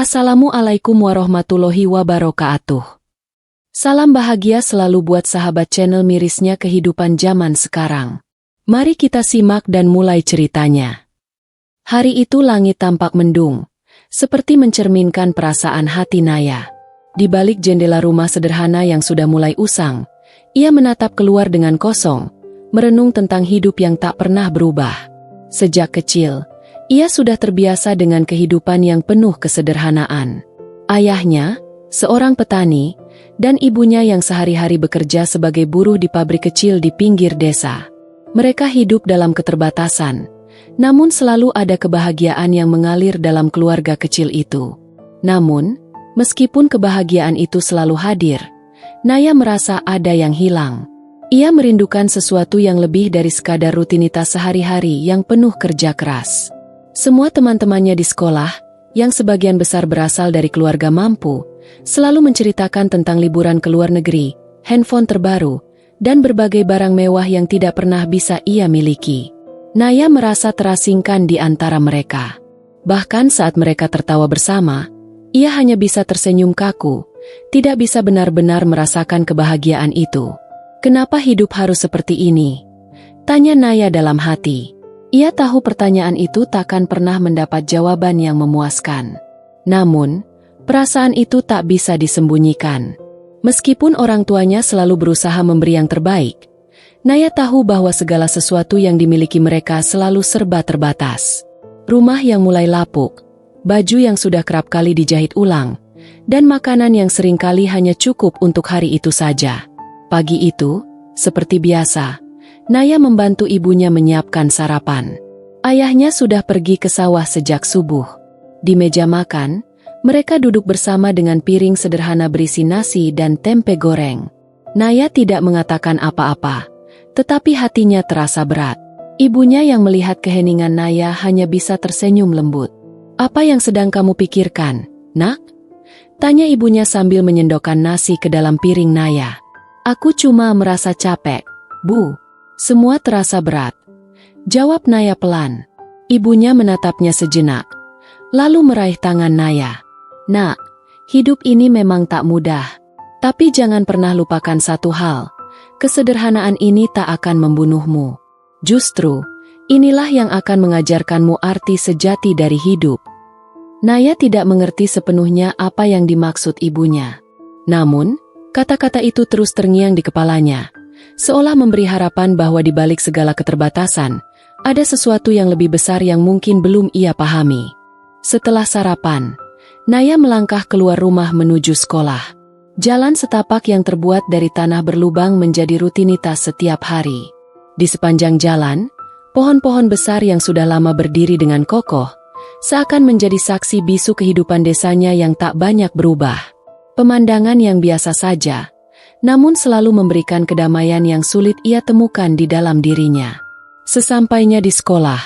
Assalamualaikum warahmatullahi wabarakatuh. Salam bahagia selalu buat sahabat channel mirisnya kehidupan zaman sekarang. Mari kita simak dan mulai ceritanya. Hari itu langit tampak mendung, seperti mencerminkan perasaan hati Naya. Di balik jendela rumah sederhana yang sudah mulai usang, ia menatap keluar dengan kosong, merenung tentang hidup yang tak pernah berubah. Sejak kecil, ia sudah terbiasa dengan kehidupan yang penuh kesederhanaan. Ayahnya, seorang petani, dan ibunya yang sehari-hari bekerja sebagai buruh di pabrik kecil di pinggir desa. Mereka hidup dalam keterbatasan, namun selalu ada kebahagiaan yang mengalir dalam keluarga kecil itu. Namun, meskipun kebahagiaan itu selalu hadir, Naya merasa ada yang hilang. Ia merindukan sesuatu yang lebih dari sekadar rutinitas sehari-hari yang penuh kerja keras. Semua teman-temannya di sekolah, yang sebagian besar berasal dari keluarga mampu, selalu menceritakan tentang liburan ke luar negeri, handphone terbaru, dan berbagai barang mewah yang tidak pernah bisa ia miliki. Naya merasa terasingkan di antara mereka. Bahkan saat mereka tertawa bersama, ia hanya bisa tersenyum kaku, tidak bisa benar-benar merasakan kebahagiaan itu. Kenapa hidup harus seperti ini? Tanya Naya dalam hati. Ia tahu pertanyaan itu takkan pernah mendapat jawaban yang memuaskan. Namun, perasaan itu tak bisa disembunyikan. Meskipun orang tuanya selalu berusaha memberi yang terbaik, Naya tahu bahwa segala sesuatu yang dimiliki mereka selalu serba terbatas. Rumah yang mulai lapuk, baju yang sudah kerap kali dijahit ulang, dan makanan yang seringkali hanya cukup untuk hari itu saja. Pagi itu, seperti biasa, Naya membantu ibunya menyiapkan sarapan. Ayahnya sudah pergi ke sawah sejak subuh. Di meja makan, mereka duduk bersama dengan piring sederhana berisi nasi dan tempe goreng. Naya tidak mengatakan apa-apa, tetapi hatinya terasa berat. Ibunya yang melihat keheningan Naya hanya bisa tersenyum lembut. "Apa yang sedang kamu pikirkan, Nak?" tanya ibunya sambil menyendokkan nasi ke dalam piring Naya. "Aku cuma merasa capek, Bu. Semua terasa berat," jawab Naya pelan. Ibunya menatapnya sejenak, lalu meraih tangan Naya. "Nak, hidup ini memang tak mudah. Tapi jangan pernah lupakan satu hal, kesederhanaan ini tak akan membunuhmu. Justru, inilah yang akan mengajarkanmu arti sejati dari hidup." Naya tidak mengerti sepenuhnya apa yang dimaksud ibunya. Namun, kata-kata itu terus terngiang di kepalanya, seolah memberi harapan bahwa di balik segala keterbatasan, ada sesuatu yang lebih besar yang mungkin belum ia pahami. Setelah sarapan, Naya melangkah keluar rumah menuju sekolah. Jalan setapak yang terbuat dari tanah berlubang menjadi rutinitas setiap hari. Di sepanjang jalan, pohon-pohon besar yang sudah lama berdiri dengan kokoh, seakan menjadi saksi bisu kehidupan desanya yang tak banyak berubah. Pemandangan yang biasa saja, namun selalu memberikan kedamaian yang sulit ia temukan di dalam dirinya. Sesampainya di sekolah,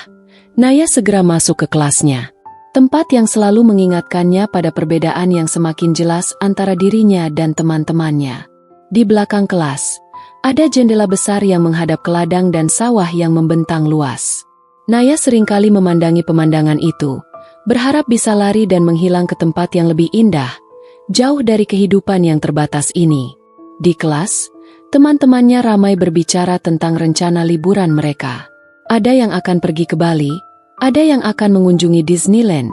Naya segera masuk ke kelasnya, tempat yang selalu mengingatkannya pada perbedaan yang semakin jelas antara dirinya dan teman-temannya. Di belakang kelas, ada jendela besar yang menghadap ke ladang dan sawah yang membentang luas. Naya seringkali memandangi pemandangan itu, berharap bisa lari dan menghilang ke tempat yang lebih indah, jauh dari kehidupan yang terbatas ini. Di kelas, teman-temannya ramai berbicara tentang rencana liburan mereka. Ada yang akan pergi ke Bali, ada yang akan mengunjungi Disneyland,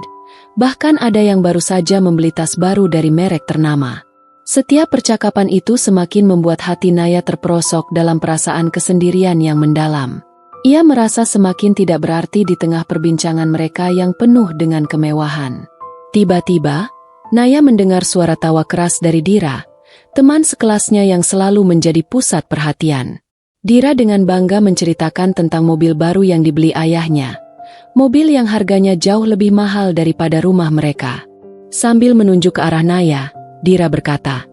bahkan ada yang baru saja membeli tas baru dari merek ternama. Setiap percakapan itu semakin membuat hati Naya terperosok dalam perasaan kesendirian yang mendalam. Ia merasa semakin tidak berarti di tengah perbincangan mereka yang penuh dengan kemewahan. Tiba-tiba, Naya mendengar suara tawa keras dari Dira, teman sekelasnya yang selalu menjadi pusat perhatian. Dira dengan bangga menceritakan tentang mobil baru yang dibeli ayahnya. Mobil yang harganya jauh lebih mahal daripada rumah mereka. Sambil menunjuk ke arah Naya, Dira berkata,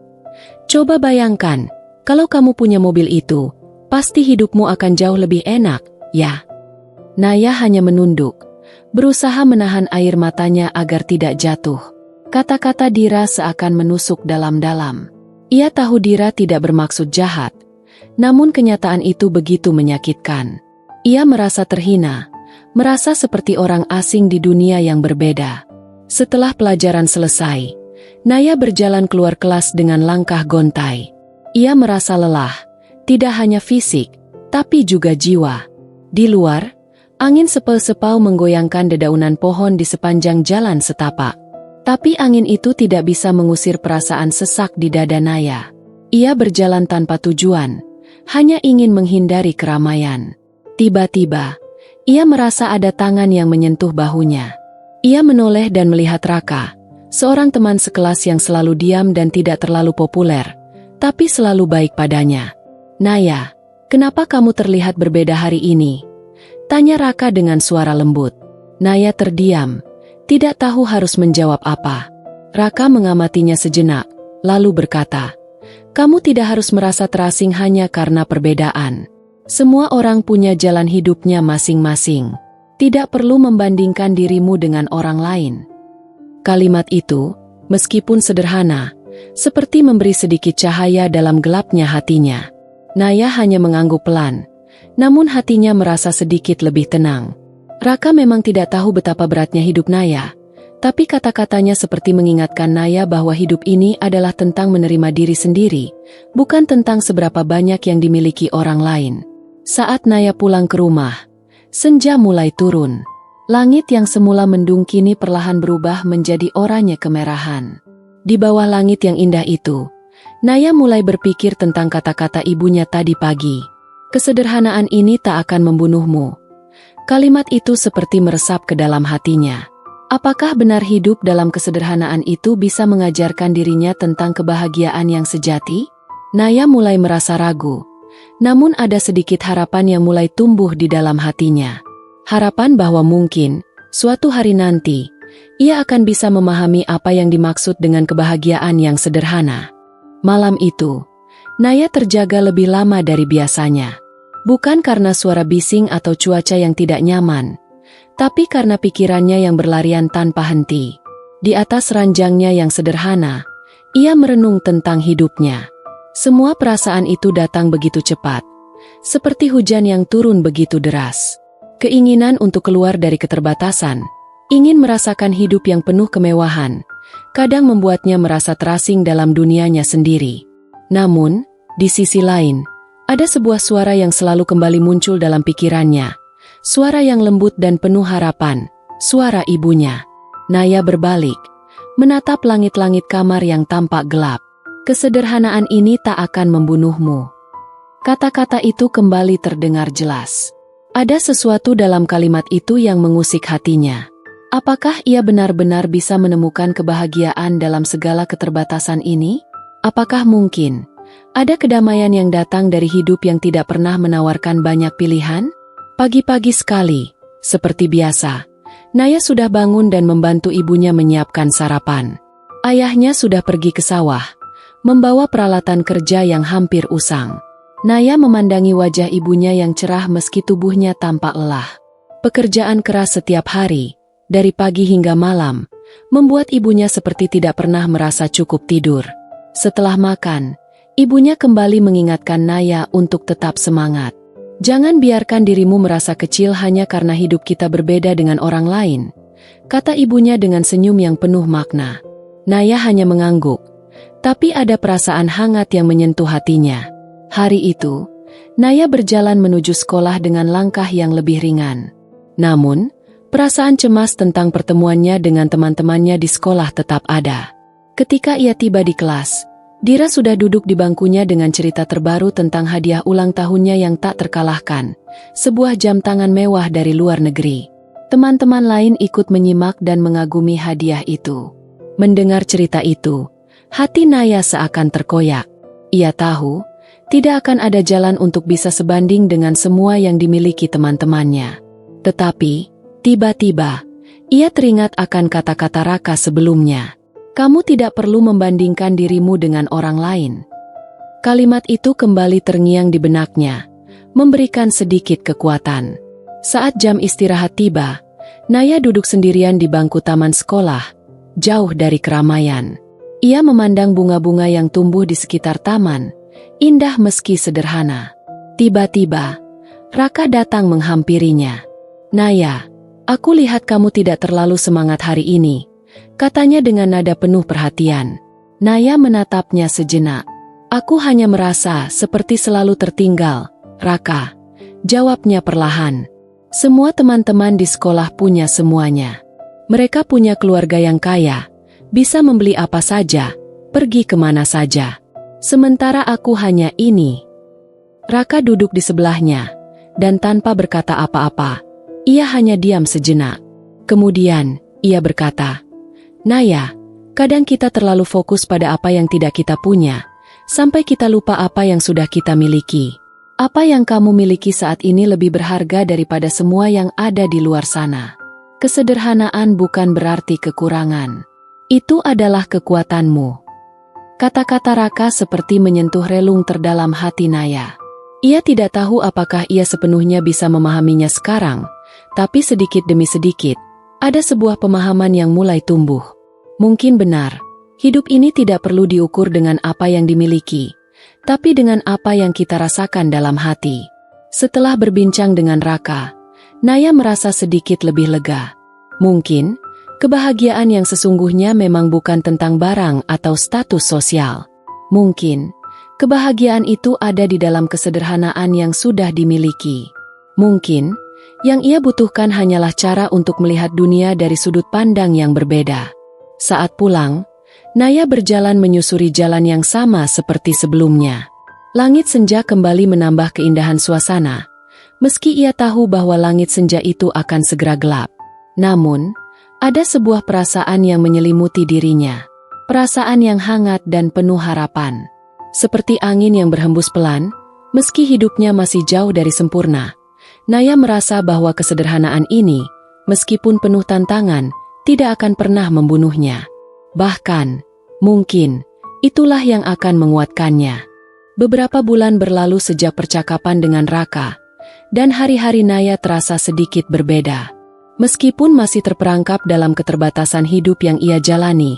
"Coba bayangkan, kalau kamu punya mobil itu, pasti hidupmu akan jauh lebih enak, ya?" Naya hanya menunduk, berusaha menahan air matanya agar tidak jatuh. Kata-kata Dira seakan menusuk dalam-dalam. Ia tahu Dira tidak bermaksud jahat, namun kenyataan itu begitu menyakitkan. Ia merasa terhina, merasa seperti orang asing di dunia yang berbeda. Setelah pelajaran selesai, Naya berjalan keluar kelas dengan langkah gontai. Ia merasa lelah, tidak hanya fisik, tapi juga jiwa. Di luar, angin sepau-sepau menggoyangkan dedaunan pohon di sepanjang jalan setapak. Tapi angin itu tidak bisa mengusir perasaan sesak di dada Naya. Ia berjalan tanpa tujuan, hanya ingin menghindari keramaian. Tiba-tiba, ia merasa ada tangan yang menyentuh bahunya. Ia menoleh dan melihat Raka, seorang teman sekelas yang selalu diam dan tidak terlalu populer, tapi selalu baik padanya. "Naya, kenapa kamu terlihat berbeda hari ini?" tanya Raka dengan suara lembut. Naya terdiam, tidak tahu harus menjawab apa. Raka mengamatinya sejenak, lalu berkata, "Kamu tidak harus merasa terasing hanya karena perbedaan. Semua orang punya jalan hidupnya masing-masing. Tidak perlu membandingkan dirimu dengan orang lain." Kalimat itu, meskipun sederhana, seperti memberi sedikit cahaya dalam gelapnya hatinya. Naya hanya mengangguk pelan, namun hatinya merasa sedikit lebih tenang. Raka memang tidak tahu betapa beratnya hidup Naya, tapi kata-katanya seperti mengingatkan Naya bahwa hidup ini adalah tentang menerima diri sendiri, bukan tentang seberapa banyak yang dimiliki orang lain. Saat Naya pulang ke rumah, senja mulai turun. Langit yang semula mendung kini perlahan berubah menjadi oranye kemerahan. Di bawah langit yang indah itu, Naya mulai berpikir tentang kata-kata ibunya tadi pagi. "Kesederhanaan ini tak akan membunuhmu." Kalimat itu seperti meresap ke dalam hatinya. Apakah benar hidup dalam kesederhanaan itu bisa mengajarkan dirinya tentang kebahagiaan yang sejati? Naya mulai merasa ragu. Namun ada sedikit harapan yang mulai tumbuh di dalam hatinya. Harapan bahwa mungkin, suatu hari nanti, ia akan bisa memahami apa yang dimaksud dengan kebahagiaan yang sederhana. Malam itu, Naya terjaga lebih lama dari biasanya. Bukan karena suara bising atau cuaca yang tidak nyaman, tapi karena pikirannya yang berlarian tanpa henti. Di atas ranjangnya yang sederhana, ia merenung tentang hidupnya. Semua perasaan itu datang begitu cepat, seperti hujan yang turun begitu deras. Keinginan untuk keluar dari keterbatasan, ingin merasakan hidup yang penuh kemewahan, kadang membuatnya merasa terasing dalam dunianya sendiri. Namun, di sisi lain, ada sebuah suara yang selalu kembali muncul dalam pikirannya. Suara yang lembut dan penuh harapan, suara ibunya. Naya berbalik, menatap langit-langit kamar yang tampak gelap. "Kesederhanaan ini tak akan membunuhmu." Kata-kata itu kembali terdengar jelas. Ada sesuatu dalam kalimat itu yang mengusik hatinya. Apakah ia benar-benar bisa menemukan kebahagiaan dalam segala keterbatasan ini? Apakah mungkin ada kedamaian yang datang dari hidup yang tidak pernah menawarkan banyak pilihan? Pagi-pagi sekali, seperti biasa, Naya sudah bangun dan membantu ibunya menyiapkan sarapan. Ayahnya sudah pergi ke sawah, membawa peralatan kerja yang hampir usang. Naya memandangi wajah ibunya yang cerah meski tubuhnya tampak lelah. Pekerjaan keras setiap hari, dari pagi hingga malam, membuat ibunya seperti tidak pernah merasa cukup tidur. Setelah makan, ibunya kembali mengingatkan Naya untuk tetap semangat. "Jangan biarkan dirimu merasa kecil hanya karena hidup kita berbeda dengan orang lain," kata ibunya dengan senyum yang penuh makna. Naya hanya mengangguk, tapi ada perasaan hangat yang menyentuh hatinya. Hari itu, Naya berjalan menuju sekolah dengan langkah yang lebih ringan. Namun, perasaan cemas tentang pertemuannya dengan teman-temannya di sekolah tetap ada. Ketika ia tiba di kelas, Dira sudah duduk di bangkunya dengan cerita terbaru tentang hadiah ulang tahunnya yang tak terkalahkan, sebuah jam tangan mewah dari luar negeri. Teman-teman lain ikut menyimak dan mengagumi hadiah itu. Mendengar cerita itu, hati Naya seakan terkoyak. Ia tahu, tidak akan ada jalan untuk bisa sebanding dengan semua yang dimiliki teman-temannya. Tetapi, tiba-tiba, ia teringat akan kata-kata Raka sebelumnya. "Kamu tidak perlu membandingkan dirimu dengan orang lain." Kalimat itu kembali terngiang di benaknya, memberikan sedikit kekuatan. Saat jam istirahat tiba, Naya duduk sendirian di bangku taman sekolah, jauh dari keramaian. Ia memandang bunga-bunga yang tumbuh di sekitar taman, indah meski sederhana. Tiba-tiba, Raka datang menghampirinya. "Naya, aku lihat kamu tidak terlalu semangat hari ini. katanya dengan nada penuh perhatian. Naya menatapnya sejenak. Aku hanya merasa seperti selalu tertinggal, Raka. Jawabnya perlahan. Semua teman-teman di sekolah punya semuanya. Mereka punya keluarga yang kaya, bisa membeli apa saja, pergi kemana saja. Sementara aku hanya ini. Raka duduk di sebelahnya, dan tanpa berkata apa-apa, ia hanya diam sejenak. Kemudian, ia berkata, Naya, kadang kita terlalu fokus pada apa yang tidak kita punya, sampai kita lupa apa yang sudah kita miliki. Apa yang kamu miliki saat ini lebih berharga daripada semua yang ada di luar sana. Kesederhanaan bukan berarti kekurangan. Itu adalah kekuatanmu. Kata-kata Raka seperti menyentuh relung terdalam hati Naya. Ia tidak tahu apakah ia sepenuhnya bisa memahaminya sekarang, tapi sedikit demi sedikit, ada sebuah pemahaman yang mulai tumbuh. Mungkin benar, hidup ini tidak perlu diukur dengan apa yang dimiliki, tapi dengan apa yang kita rasakan dalam hati. Setelah berbincang dengan Raka, Naya merasa sedikit lebih lega. Mungkin, kebahagiaan yang sesungguhnya memang bukan tentang barang atau status sosial. Mungkin, kebahagiaan itu ada di dalam kesederhanaan yang sudah dimiliki. Mungkin, yang ia butuhkan hanyalah cara untuk melihat dunia dari sudut pandang yang berbeda. Saat pulang, Naya berjalan menyusuri jalan yang sama seperti sebelumnya. Langit senja kembali menambah keindahan suasana, meski ia tahu bahwa langit senja itu akan segera gelap. Namun, ada sebuah perasaan yang menyelimuti dirinya. Perasaan yang hangat dan penuh harapan. Seperti angin yang berhembus pelan, meski hidupnya masih jauh dari sempurna, Naya merasa bahwa kesederhanaan ini, meskipun penuh tantangan, tidak akan pernah membunuhnya. Bahkan, mungkin, itulah yang akan menguatkannya. Beberapa bulan berlalu sejak percakapan dengan Raka, dan hari-hari Naya terasa sedikit berbeda. Meskipun masih terperangkap dalam keterbatasan hidup yang ia jalani,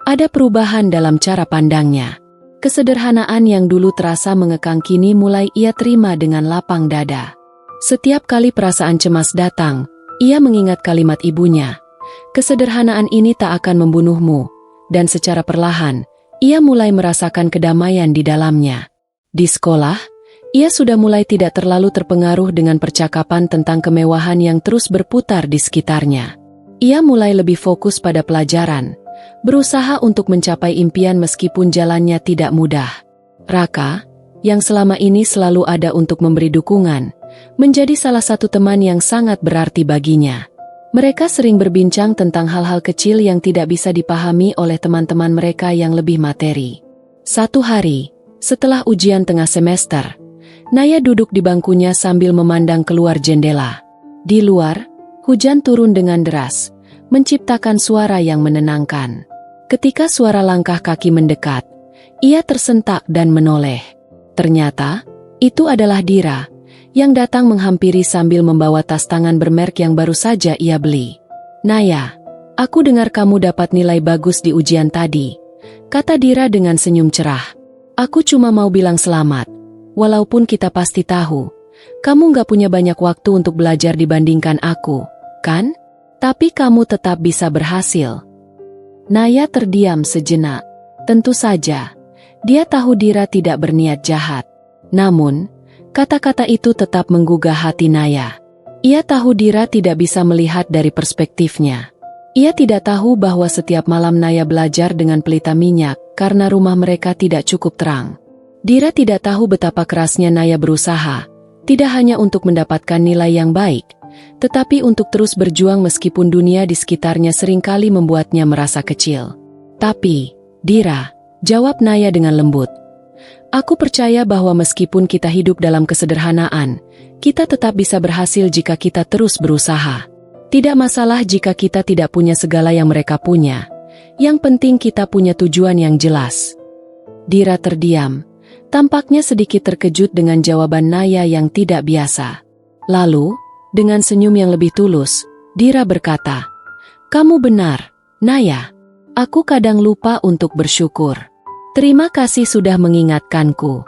ada perubahan dalam cara pandangnya. Kesederhanaan yang dulu terasa mengekang kini mulai ia terima dengan lapang dada. Setiap kali perasaan cemas datang, ia mengingat kalimat ibunya, kesederhanaan ini tak akan membunuhmu, dan secara perlahan, ia mulai merasakan kedamaian di dalamnya. Di sekolah, ia sudah mulai tidak terlalu terpengaruh dengan percakapan tentang kemewahan yang terus berputar di sekitarnya. Ia mulai lebih fokus pada pelajaran, berusaha untuk mencapai impian meskipun jalannya tidak mudah. Raka, yang selama ini selalu ada untuk memberi dukungan, menjadi salah satu teman yang sangat berarti baginya. Mereka sering berbincang tentang hal-hal kecil yang tidak bisa dipahami oleh teman-teman mereka yang lebih materi. Satu hari, setelah ujian tengah semester, Naya duduk di bangkunya sambil memandang keluar jendela. Di luar, hujan turun dengan deras, menciptakan suara yang menenangkan. Ketika suara langkah kaki mendekat, ia tersentak dan menoleh. Ternyata, itu adalah Dira, yang datang menghampiri sambil membawa tas tangan bermerek yang baru saja ia beli. Naya, aku dengar kamu dapat nilai bagus di ujian tadi, kata Dira dengan senyum cerah. Aku cuma mau bilang selamat. Walaupun kita pasti tahu, kamu gak punya banyak waktu untuk belajar dibandingkan aku, kan? Tapi kamu tetap bisa berhasil. Naya terdiam sejenak. Tentu saja, dia tahu Dira tidak berniat jahat. Namun, kata-kata itu tetap menggugah hati Naya. Ia tahu Dira tidak bisa melihat dari perspektifnya. Ia tidak tahu bahwa setiap malam Naya belajar dengan pelita minyak karena rumah mereka tidak cukup terang. Dira tidak tahu betapa kerasnya Naya berusaha, tidak hanya untuk mendapatkan nilai yang baik, tetapi untuk terus berjuang meskipun dunia di sekitarnya seringkali membuatnya merasa kecil. Tapi, Dira, jawab Naya dengan lembut. Aku percaya bahwa meskipun kita hidup dalam kesederhanaan, kita tetap bisa berhasil jika kita terus berusaha. Tidak masalah jika kita tidak punya segala yang mereka punya. Yang penting kita punya tujuan yang jelas. Dira terdiam. Tampaknya sedikit terkejut dengan jawaban Naya yang tidak biasa. Lalu, dengan senyum yang lebih tulus, Dira berkata, "Kamu benar, Naya. Aku kadang lupa untuk bersyukur. Terima kasih sudah mengingatkanku."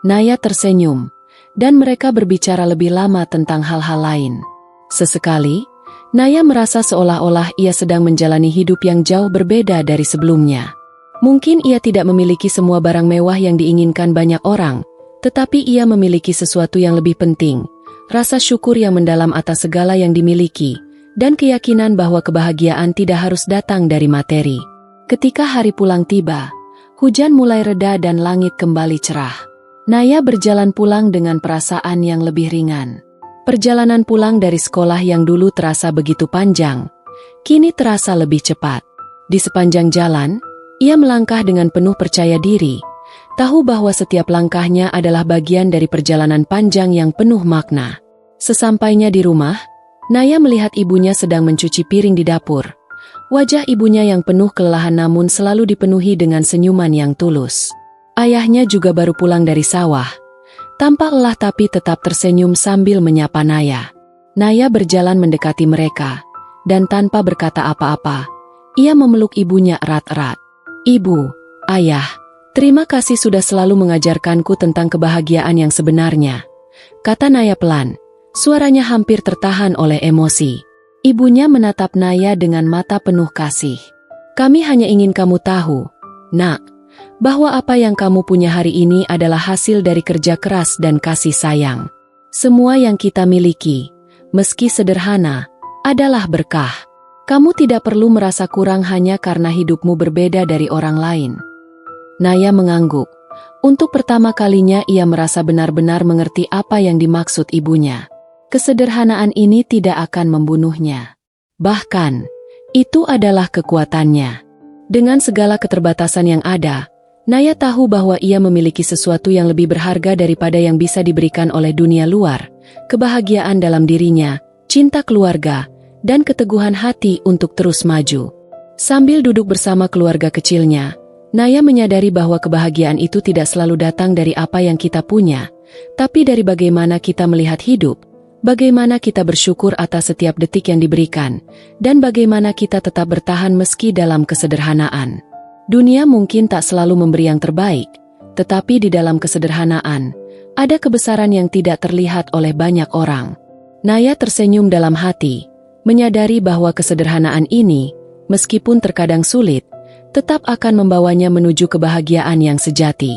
Naya tersenyum, dan mereka berbicara lebih lama tentang hal-hal lain. Sesekali, Naya merasa seolah-olah ia sedang menjalani hidup yang jauh berbeda dari sebelumnya. Mungkin ia tidak memiliki semua barang mewah yang diinginkan banyak orang, tetapi ia memiliki sesuatu yang lebih penting, rasa syukur yang mendalam atas segala yang dimiliki, dan keyakinan bahwa kebahagiaan tidak harus datang dari materi. Ketika hari pulang tiba, hujan mulai reda dan langit kembali cerah. Naya berjalan pulang dengan perasaan yang lebih ringan. Perjalanan pulang dari sekolah yang dulu terasa begitu panjang, kini terasa lebih cepat. Di sepanjang jalan, ia melangkah dengan penuh percaya diri, tahu bahwa setiap langkahnya adalah bagian dari perjalanan panjang yang penuh makna. Sesampainya di rumah, Naya melihat ibunya sedang mencuci piring di dapur. Wajah ibunya yang penuh kelelahan namun selalu dipenuhi dengan senyuman yang tulus. Ayahnya juga baru pulang dari sawah. Tampak lelah tapi tetap tersenyum sambil menyapa Naya. Naya berjalan mendekati mereka, dan tanpa berkata apa-apa, ia memeluk ibunya erat-erat. "Ibu, Ayah, terima kasih sudah selalu mengajarkanku tentang kebahagiaan yang sebenarnya," kata Naya pelan, suaranya hampir tertahan oleh emosi. Ibunya menatap Naya dengan mata penuh kasih. "Kami hanya ingin kamu tahu, Nak, bahwa apa yang kamu punya hari ini adalah hasil dari kerja keras dan kasih sayang. Semua yang kita miliki, meski sederhana, adalah berkah. Kamu tidak perlu merasa kurang hanya karena hidupmu berbeda dari orang lain." Naya mengangguk. Untuk pertama kalinya ia merasa benar-benar mengerti apa yang dimaksud ibunya. Kesederhanaan ini tidak akan membunuhnya. Bahkan, itu adalah kekuatannya. Dengan segala keterbatasan yang ada, Naya tahu bahwa ia memiliki sesuatu yang lebih berharga daripada yang bisa diberikan oleh dunia luar, kebahagiaan dalam dirinya, cinta keluarga, dan keteguhan hati untuk terus maju. Sambil duduk bersama keluarga kecilnya, Naya menyadari bahwa kebahagiaan itu tidak selalu datang dari apa yang kita punya, tapi dari bagaimana kita melihat hidup, bagaimana kita bersyukur atas setiap detik yang diberikan, dan bagaimana kita tetap bertahan meski dalam kesederhanaan. Dunia mungkin tak selalu memberi yang terbaik, tetapi di dalam kesederhanaan, ada kebesaran yang tidak terlihat oleh banyak orang. Naya tersenyum dalam hati, menyadari bahwa kesederhanaan ini, meskipun terkadang sulit, tetap akan membawanya menuju kebahagiaan yang sejati.